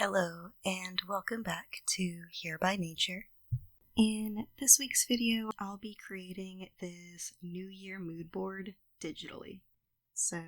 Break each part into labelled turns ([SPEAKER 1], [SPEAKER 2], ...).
[SPEAKER 1] Hello and welcome back to Here by Nature. In this week's video, I'll be creating this New Year mood board digitally. So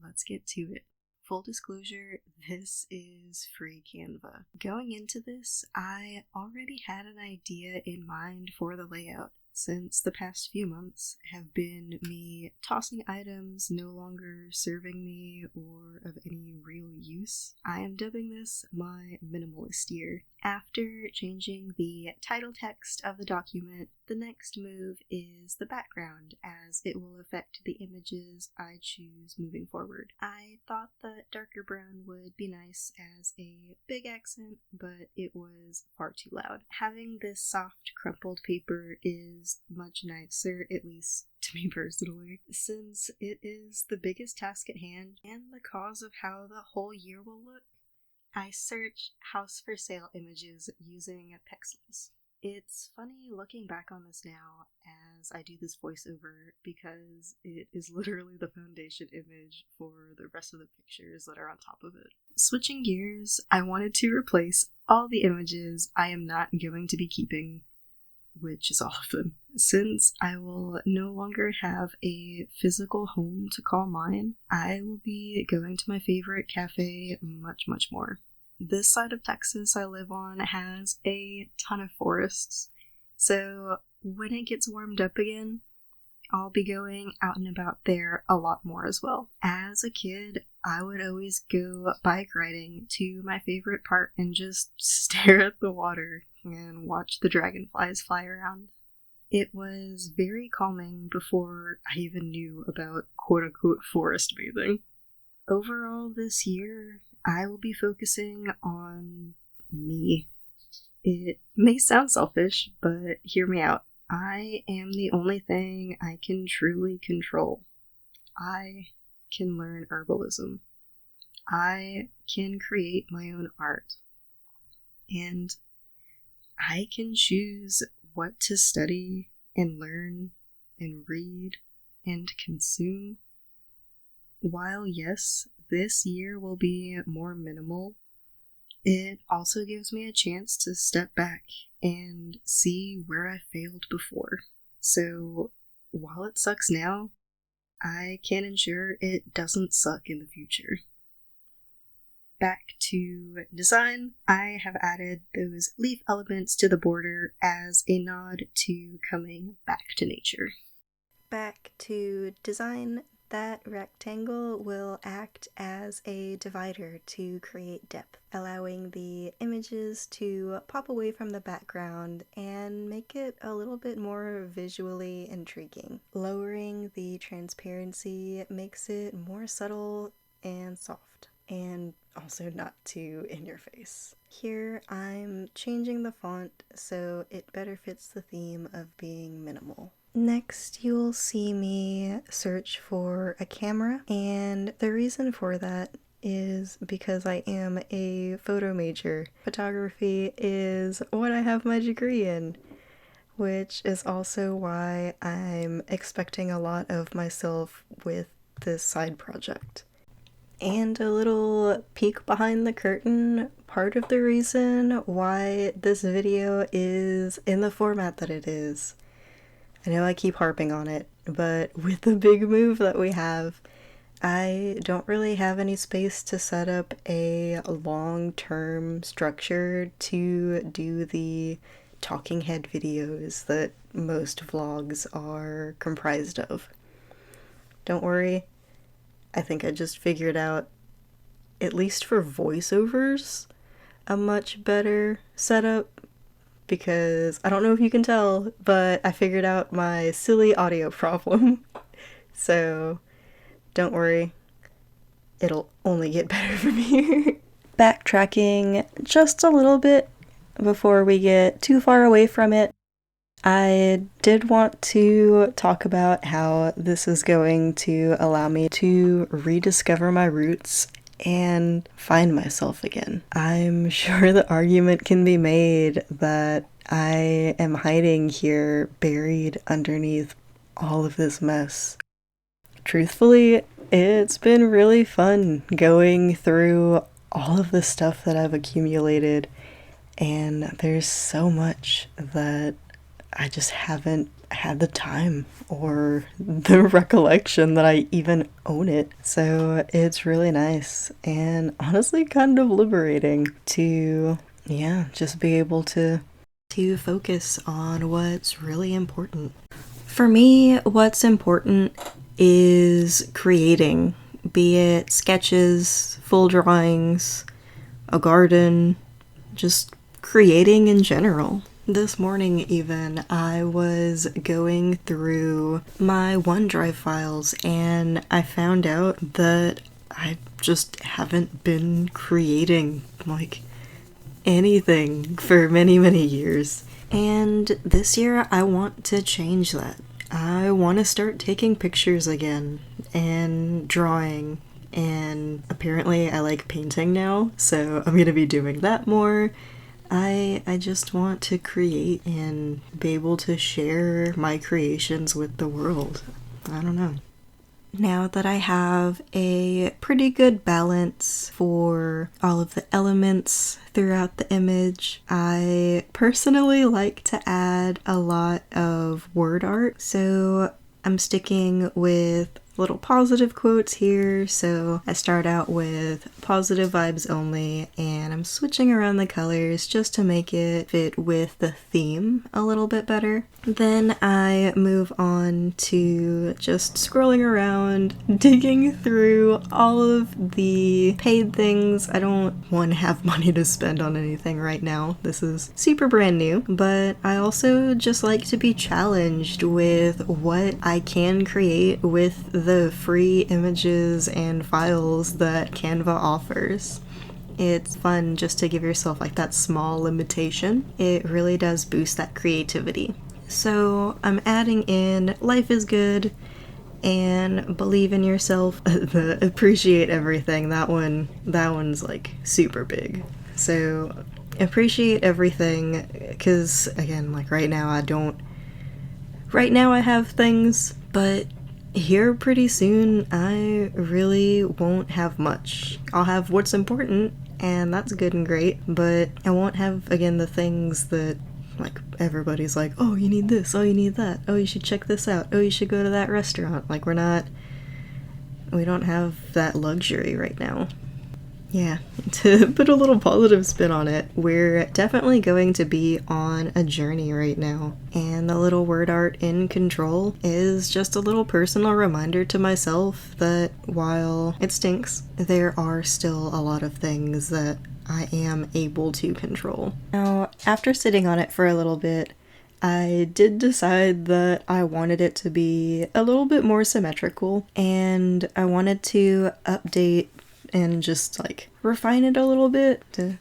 [SPEAKER 1] let's get to it. Full disclosure, this is free Canva. Going into this, I already had an idea in mind for the layout, since the past few months have been me tossing items no longer serving me or of any real use. I am dubbing this my minimalist year. After changing the title text of the document, the next move is the background, as it will affect the images I choose moving forward. I thought that darker brown would be nice as a big accent, but it was far too loud. Having this soft crumpled paper is much nicer, at least to me personally, since it is the biggest task at hand and the cause of how the whole year will look. I search house for sale images using pixels. It's funny looking back on this now as I do this voiceover because it is literally the foundation image for the rest of the pictures that are on top of it. Switching gears, I wanted to replace all the images I am not going to be keeping, which is all of them, since I will no longer have a physical home to call mine. I will be going to my favorite cafe much more. This side of Texas I live on has a ton of forests, so when it gets warmed up again, I'll be going out and about there a lot more as well. As a kid, I would always go bike riding to my favorite park and just stare at the water and watch the dragonflies fly around. It was very calming before I even knew about quote-unquote forest bathing. Overall this year, I will be focusing on me. It may sound selfish, but hear me out. I am the only thing I can truly control. I can learn herbalism. I can create my own art. And I can choose what to study and learn and read and consume. While yes, this year will be more minimal, it also gives me a chance to step back and see where I failed before. So while it sucks now, I can ensure it doesn't suck in the future. Back to design, I have added those leaf elements to the border as a nod to coming back to nature. Back to design, that rectangle will act as a divider to create depth, allowing the images to pop away from the background and make it a little bit more visually intriguing. Lowering the transparency makes it more subtle and soft, and also not too in your face. Here I'm changing the font so it better fits the theme of being minimal. Next, you'll see me search for a camera, and the reason for that is because I am a photo major. Photography is what I have my degree in, which is also why I'm expecting a lot of myself with this side project. And a little peek behind the curtain, part of the reason why this video is in the format that it is. I know I keep harping on it, but with the big move that we have, I don't really have any space to set up a long-term structure to do the talking head videos that most vlogs are comprised of. Don't worry, I think I just figured out, at least for voiceovers, a much better setup. Because I don't know if you can tell, but I figured out my silly audio problem. So don't worry, it'll only get better from here. Backtracking just a little bit before we get too far away from it, I did want to talk about how this is going to allow me to rediscover my roots and find myself again. I'm sure the argument can be made that I am hiding here buried underneath all of this mess. Truthfully, it's been really fun going through all of the stuff that I've accumulated, and there's so much that I just haven't had the time or the recollection that I even own it. So it's really nice and honestly kind of liberating to, yeah, just be able to focus on what's really important. For me, what's important is creating, be it sketches, full drawings, a garden, just creating in general. This morning even, I was going through my OneDrive files and I found out that I just haven't been creating like anything for many, many years. And this year I want to change that. I want to start taking pictures again and drawing, and apparently I like painting now, so I'm gonna be doing that more. I just want to create and be able to share my creations with the world. I don't know. Now that I have a pretty good balance for all of the elements throughout the image, I personally like to add a lot of word art. So I'm sticking with little positive quotes here. So I start out with positive vibes only, and I'm switching around the colors just to make it fit with the theme a little bit better. Then I move on to just scrolling around, digging through all of the paid things. I don't want to have money to spend on anything right now. This is super brand new, but I also just like to be challenged with what I can create with the free images and files that Canva offers. It's fun just to give yourself like that small limitation. It really does boost that creativity. So I'm adding in life is good and believe in yourself. The appreciate everything, that one's like super big. So appreciate everything, because again, like right now I have things, but here pretty soon I really won't have much. I'll have what's important, and that's good and great, but I won't have, again, the things that like everybody's like, oh, you need this, oh, you need that, oh, you should check this out, oh, you should go to that restaurant. Like we don't have that luxury right now. Yeah, to put a little positive spin on it, we're definitely going to be on a journey right now. And the little word art in control is just a little personal reminder to myself that while it stinks, there are still a lot of things that I am able to control. Now, after sitting on it for a little bit, I did decide that I wanted it to be a little bit more symmetrical, and I wanted to update and just like refine it a little bit to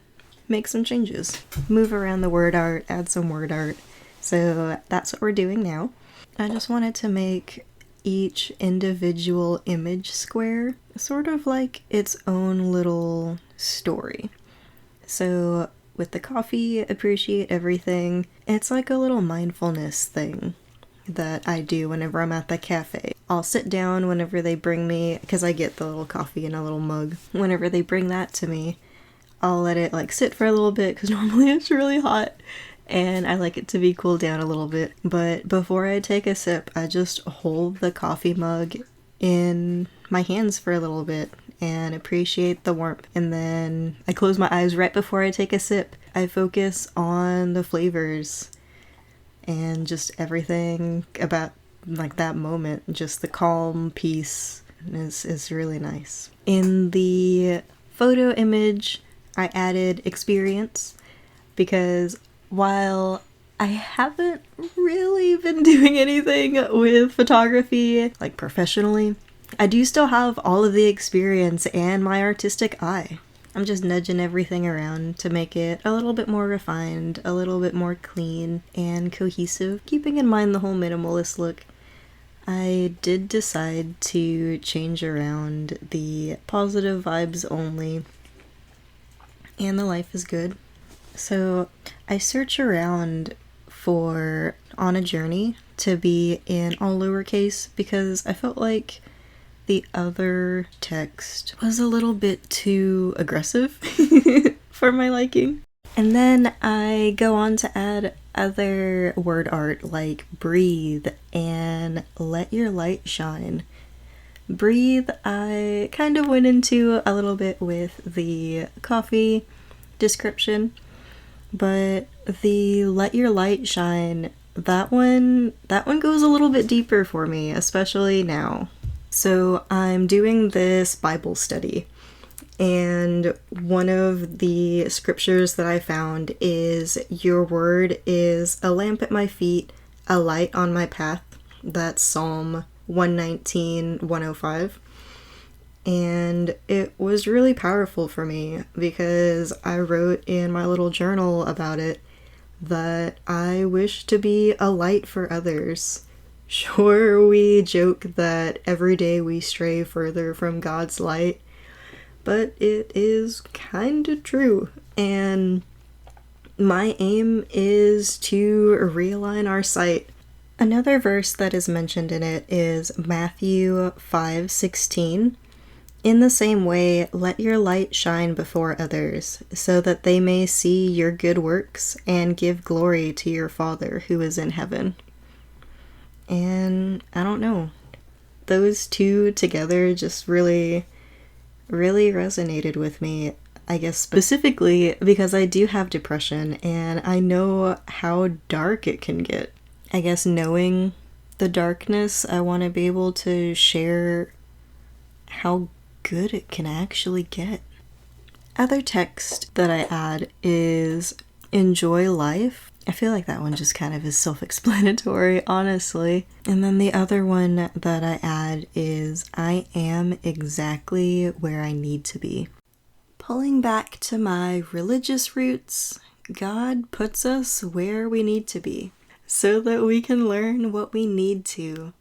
[SPEAKER 1] make some changes. Move around the word art, add some word art. So that's what we're doing now. I just wanted to make each individual image square sort of like its own little story. So with the coffee, appreciate everything, it's like a little mindfulness thing that I do whenever I'm at the cafe. I'll sit down whenever they bring me, because I get the little coffee in a little mug. Whenever they bring that to me, I'll let it like sit for a little bit, because normally it's really hot and I like it to be cooled down a little bit. But before I take a sip, I just hold the coffee mug in my hands for a little bit and appreciate the warmth. And then I close my eyes right before I take a sip. I focus on the flavors and just everything about like that moment. Just the calm peace is really nice. In the photo image, I added experience, because while I haven't really been doing anything with photography like professionally, I do still have all of the experience and my artistic eye. I'm just nudging everything around to make it a little bit more refined, a little bit more clean and cohesive, keeping in mind the whole minimalist look. I did decide to change around the positive vibes only and the life is good. So I search around for on a journey to be in all lowercase, because I felt like the other text was a little bit too aggressive for my liking. And then I go on to add other word art like breathe and let your light shine. Breathe, I kind of went into a little bit with the coffee description, but the let your light shine, that one goes a little bit deeper for me, especially now. So I'm doing this Bible study, and one of the scriptures that I found is, your word is a lamp at my feet, a light on my path. That's Psalm 119, 105. And it was really powerful for me because I wrote in my little journal about it that I wish to be a light for others. Sure, we joke that every day we stray further from God's light, but it is kind of true. And my aim is to realign our sight. Another verse that is mentioned in it is Matthew 5:16. In the same way, let your light shine before others, so that they may see your good works and give glory to your Father who is in heaven. And I don't know, those two together just really, really resonated with me. I guess specifically because I do have depression and I know how dark it can get. I guess knowing the darkness, I want to be able to share how good it can actually get. Other text that I add is enjoy life. I feel like that one just kind of is self-explanatory, honestly. And then the other one that I add is I am exactly where I need to be. Pulling back to my religious roots, God puts us where we need to be so that we can learn what we need to.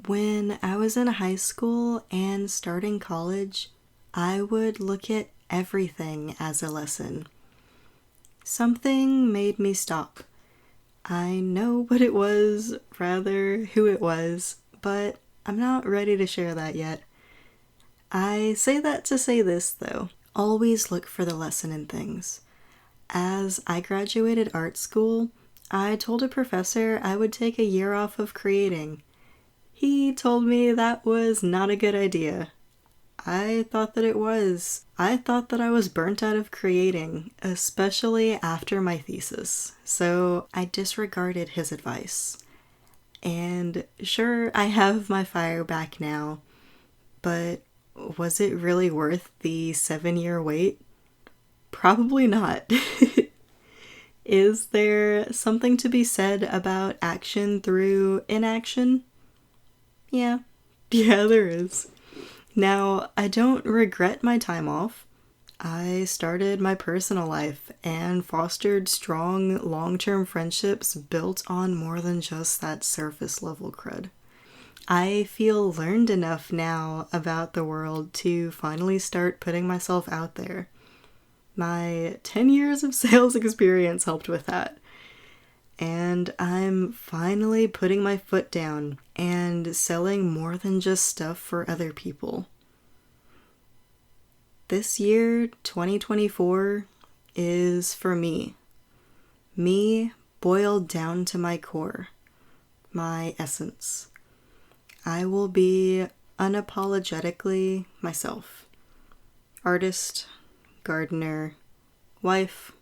[SPEAKER 1] When I was in high school and starting college, I would look at everything as a lesson. Something made me stop. I know what it was, rather who it was, but I'm not ready to share that yet. I say that to say this, though. Always look for the lesson in things. As I graduated art school, I told a professor I would take a year off of creating. He told me that was not a good idea. I thought that it was. I thought that I was burnt out of creating, especially after my thesis, so I disregarded his advice. And sure, I have my fire back now, but was it really worth the 7-year wait? Probably not. Is there something to be said about action through inaction? Yeah, there is. Now, I don't regret my time off. I started my personal life and fostered strong, long-term friendships built on more than just that surface level crud. I feel learned enough now about the world to finally start putting myself out there. My 10 years of sales experience helped with that. And I'm finally putting my foot down and selling more than just stuff for other people. This year, 2024, is for me. Me boiled down to my core, my essence. I will be unapologetically myself. Artist, gardener, wife,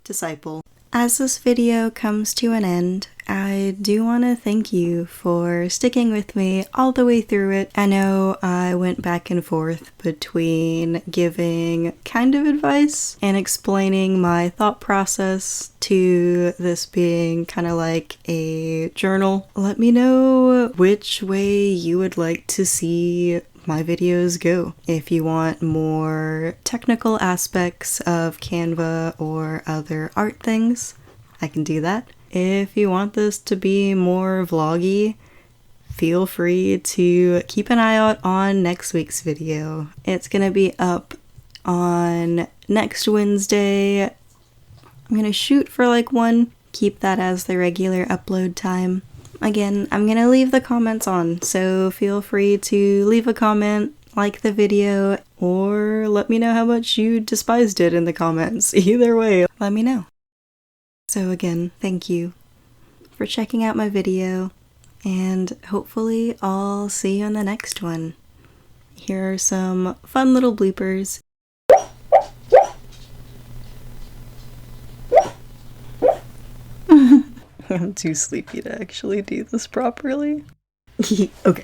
[SPEAKER 1] disciple. As this video comes to an end, I do want to thank you for sticking with me all the way through it. I know I went back and forth between giving kind of advice and explaining my thought process to this being kind of like a journal. Let me know which way you would like to see my videos go. If you want more technical aspects of Canva or other art things, I can do that. If you want this to be more vloggy, feel free to keep an eye out on next week's video. It's gonna be up on next Wednesday. I'm gonna shoot for like 1, keep that as the regular upload time. again, I'm gonna leave the comments on, so feel free to leave a comment, like the video, or let me know how much you despised it in the comments. Either way, let me know. So again, thank you for checking out my video, and hopefully I'll see you in the next one. Here are some fun little bloopers. I'm too sleepy to actually do this properly. Okay.